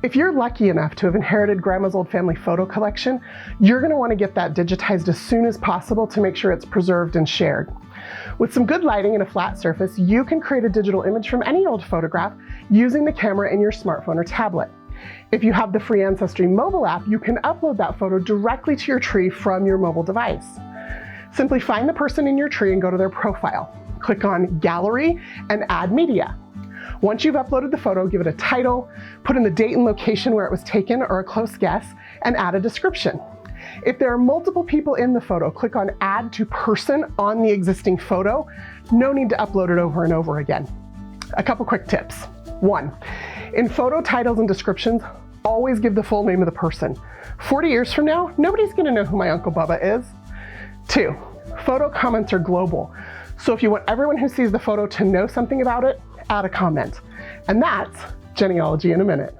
If you're lucky enough to have inherited grandma's old family photo collection, you're going to want to get that digitized as soon as possible to make sure it's preserved and shared. With some good lighting and a flat surface, you can create a digital image from any old photograph using the camera in your smartphone or tablet. If you have the free Ancestry mobile app, you can upload that photo directly to your tree from your mobile device. Simply find the person in your tree and go to their profile. Click on Gallery and Add Media. Once you've uploaded the photo, give it a title, put in the date and location where it was taken or a close guess, and add a description. If there are multiple people in the photo, click on Add to Person on the existing photo. No need to upload it over and over again. A couple quick tips. 1, in photo titles and descriptions, always give the full name of the person. 40 years from now, nobody's going to know who my Uncle Bubba is. 2, photo comments are global. So if you want everyone who sees the photo to know something about it, add a comment. And that's Genealogy in a minute.